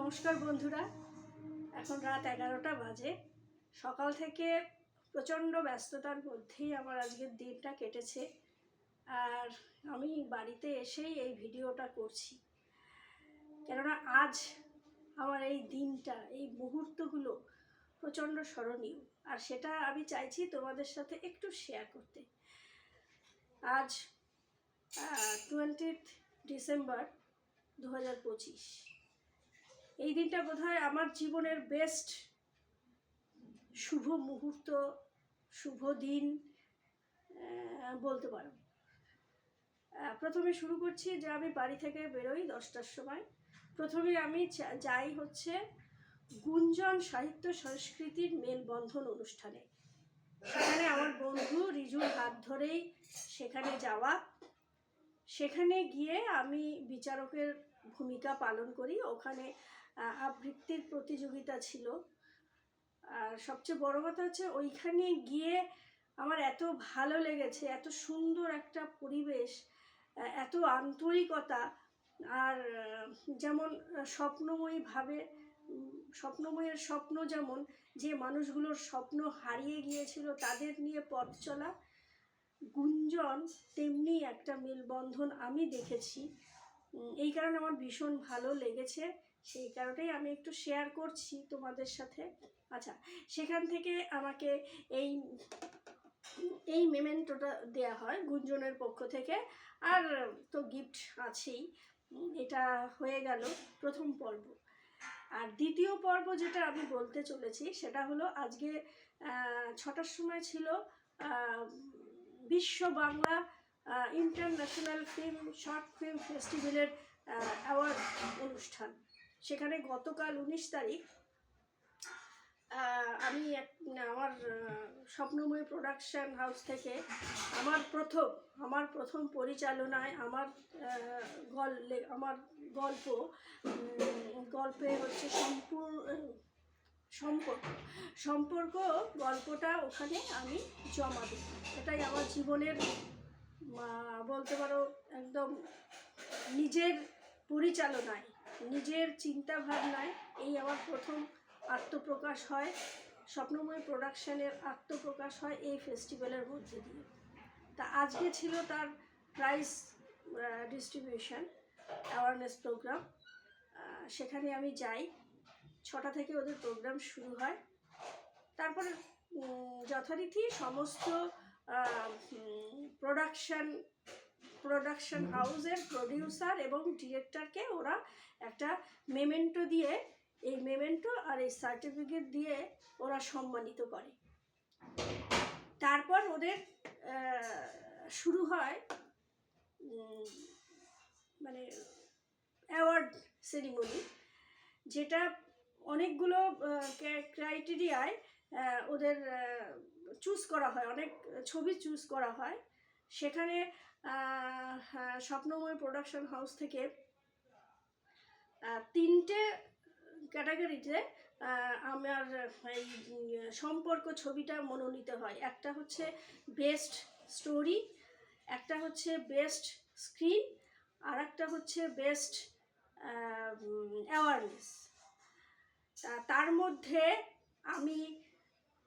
নমস্কার বন্ধুরা, এখন রাত 11টা বাজে। সকাল থেকে প্রচণ্ড ব্যস্ততার মধ্যেই আমার আজকের দিনটা কেটেছে। আর আমি বাড়িতে এসেই এই ভিডিওটা করছি, কেননা আজ আমার এই দিনটা, এই মুহূর্তগুলো প্রচণ্ড স্মরণীয়। আর সেটা আমি চাইছি তোমাদের সাথে একটু শেয়ার করতে। আজ 20 ডিসেম্বর 2025। এই দিনটা বোধহয় আমার জীবনের বেস্ট শুভ মুহূর্ত, শুভ দিন বলতে পারো। প্রথমে শুরু করছি যে আমি বাড়ি থেকে বেরোই 10টার সময়। প্রথমে আমি যাই হচ্ছে গুঞ্জন সাহিত্য সংস্কৃতির মেলবন্ধন অনুষ্ঠানে। সেখানে আমার বন্ধু রিজুর হাত ধরেই সেখানে যাওয়া। সেখানে গিয়ে আমি বিচারকের ভূমিকা পালন করি। ওখানে আবৃত্তির প্রতিযোগিতা ছিল। আর সবচেয়ে বড় কথা হচ্ছে ওইখানে গিয়ে আমার এত ভালো লেগেছে, এত সুন্দর একটা পরিবেশ, এত আন্তরিকতা। আর যেমন স্বপ্নময়ের স্বপ্ন, যেমন যে মানুষগুলোর স্বপ্ন হারিয়ে গিয়েছিল তাদের নিয়ে পথ চলা, গুঞ্জন তেমনি একটা মেলবন্ধন আমি দেখেছি। এই কারণে আমার ভীষণ ভালো লেগেছে, সেই কারণেই আমি একটু শেয়ার করছি তোমাদের সাথে। আচ্ছা, সেখান থেকে আমাকে এই মেমেন্টোটা দেয়া হয় গুঞ্জনের পক্ষ থেকে। আর তো গিফট আছেই। এটা হয়ে গেল প্রথম পর্ব। আর দ্বিতীয় পর্ব যেটা আমি বলতে চলেছি সেটা হলো আজকে 6টার সময় ছিল Biswa Bangla international short film ফেস্টিভ্যালের অ্যাওয়ার্ড অনুষ্ঠান। সেখানে গতকাল 19 তারিখ আমি আমার স্বপ্নময় প্রোডাকশন হাউস থেকে আমার প্রথম পরিচালনায় আমার গল্পে হচ্ছে সম্পর্ক গল্পটা ওখানে আমি জমা দিই। এটাই আমার জীবনের বলতে পারো একদম নিজের পরিচালনায়, নিজের চিন্তা ভাবনায় এই আমার প্রথম আত্মপ্রকাশ হয়। স্বপ্নময় প্রোডাকশানের আত্মপ্রকাশ হয় এই ফেস্টিভ্যালের মধ্যে দিয়ে। তা আজকে ছিল তার প্রাইজ ডিস্ট্রিবিউশন অ্যাওয়ারনেস প্রোগ্রাম। সেখানে আমি যাই। 6টা থেকে ওদের প্রোগ্রাম শুরু হয়। তারপরে যথারীতি সমস্ত প্রোডাকশন হাউসের প্রডিউসার এবং ডিরেক্টরকে ওরা একটা মেমেন্টো দিয়ে, এই মেমেন্টো আর এই সার্টিফিকেট দিয়ে ওরা সম্মানিত করে। তারপর ওদের শুরু হয় মানে অ্যাওয়ার্ড সেরিমনি, যেটা অনেকগুলো ক্রাইটেরিয়ায় ওদের চুজ করা হয়, অনেক ছবি চুজ করা হয়। সেখানে স্বপ্নময় প্রোডাকশন হাউস থেকে 3টে ক্যাটাগরিতে আমার এই সম্পর্ক ছবিটা মনোনীত হয়। একটা হচ্ছে বেস্ট স্টোরি, একটা হচ্ছে বেস্ট স্ক্রিন, আর একটা হচ্ছে বেস্ট অ্যাওয়ারনেস। তার মধ্যে আমি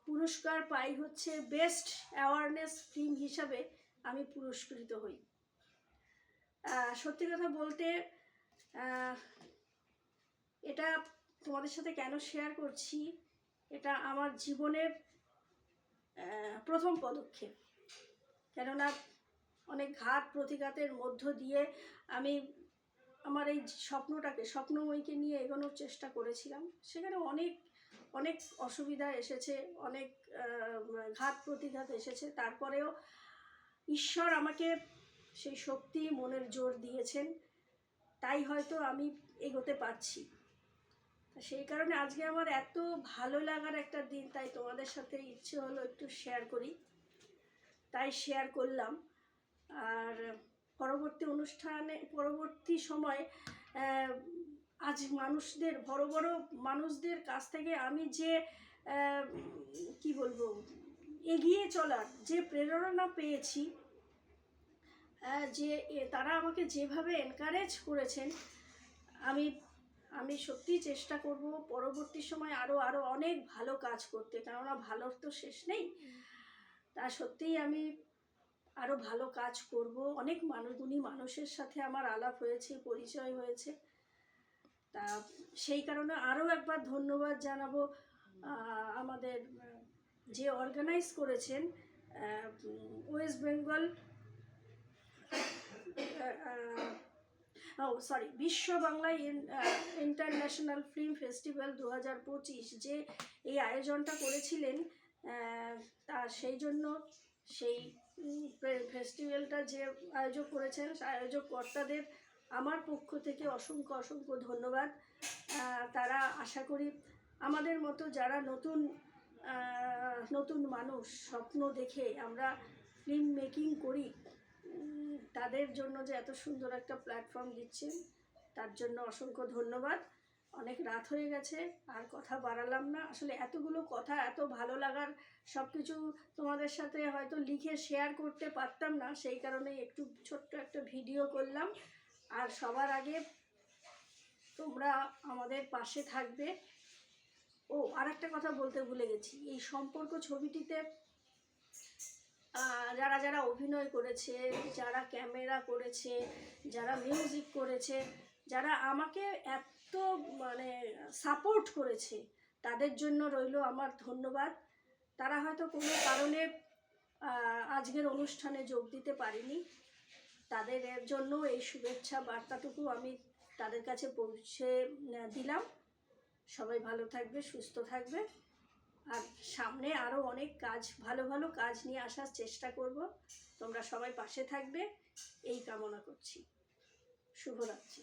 পুরস্কার পাই হচ্ছে বেস্ট অ্যাওয়ারনেস ফিল্ম হিসাবে আমি পুরস্কৃত হই। সত্যি কথা বলতে এটা তোমাদের সাথে কেন শেয়ার করছি, এটা আমার জীবনের প্রথম পদক্ষেপ। কেননা অনেক ঘাত প্রতিঘাতের মধ্য দিয়ে আমি আমার এই স্বপ্নময়ীকে নিয়ে এগোনোর চেষ্টা করেছিলাম। সেখানে অনেক অসুবিধা এসেছে, অনেক ঘাত প্রতিঘাত এসেছে। তারপরেও ঈশ্বর আমাকে সেই শক্তি, মনের জোর দিয়েছেন, তাই হয়তো আমি এগোতে পারছি। সেই কারণে আজকে আমার এত ভালো লাগার একটা দিন, তাই তোমাদের সাথে ইচ্ছে হলো একটু শেয়ার করি, তাই শেয়ার করলাম। আর পরবর্তী সময় আজ বড় বড় মানুষদের কাছ থেকে আমি যে কি বলবো, এগিয়ে চলার যে প্রেরণা পেয়েছি, যে তারা আমাকে যেভাবে এনকারেজ করেছেন, আমি আমি সত্যিই চেষ্টা করব পরবর্তী সময় আরও আরও অনেক ভালো কাজ করতে, কেননা ভালোর তো শেষ নেই। তা সত্যিই আমি আরও ভালো কাজ করব। অনেক গুণী মানুষের সাথে আমার আলাপ হয়েছে, পরিচয় হয়েছে। তা সেই কারণে আরও একবার ধন্যবাদ জানাবো আমাদের যে অর্গানাইজ করেছেন ওয়েস্ট বেঙ্গল বিশ্ব বাংলা ইন্টারন্যাশনাল ফিল্ম ফেস্টিভ্যাল 2025 যে এই আয়োজনটা করেছিলেন, তা সেই জন্য সেই ফেস্টিভ্যালটা যে আয়োজক করেছেন, আয়োজক কর্তাদের আমার পক্ষ থেকে অসংখ্য অসংখ্য ধন্যবাদ। তারা আশা করি আমাদের মতো যারা নতুন মানুষ স্বপ্ন দেখে আমরা ফিল্ম মেকিং করি, তাদের জন্য যে এত সুন্দর একটা প্ল্যাটফর্ম দিচ্ছেন, তার জন্য অসংখ্য ধন্যবাদ। অনেক রাত হয়ে গেছে, আর কথা বাড়ালাম না। আসলে এতগুলো কথা, এত ভালো লাগার সব কিছু তোমাদের সাথে হয়তো লিখে শেয়ার করতে পারতাম না, সেই কারণে একটু ছোট্ট একটা ভিডিও করলাম। আর সবার আগে তোমরা আমাদের পাশে থাকবে। আর একটা কথা বলতে ভুলে গেছি, এই সম্পর্ক ছবিটিতে যারা যারা অভিনয় করেছে, যারা ক্যামেরা করেছে, যারা মিউজিক করেছে, যারা আমাকে এত সাপোর্ট করেছে, তাদের জন্য রইল আমার ধন্যবাদ। তারা হয়তো কোনো কারণে আজকের অনুষ্ঠানে যোগ দিতে পারেনি, তাদের জন্য এই শুভেচ্ছা বার্তাটুকু আমি তাদের কাছে পৌঁছে দিলাম। সবাই ভালো থাকবে, সুস্থ থাকবে, আর সামনে আরও অনেক কাজ, ভালো ভালো কাজ নিয়ে আসার চেষ্টা করব। তোমরা সবাই পাশে থাকবে এই কামনা করছি। শুভরাত্রি।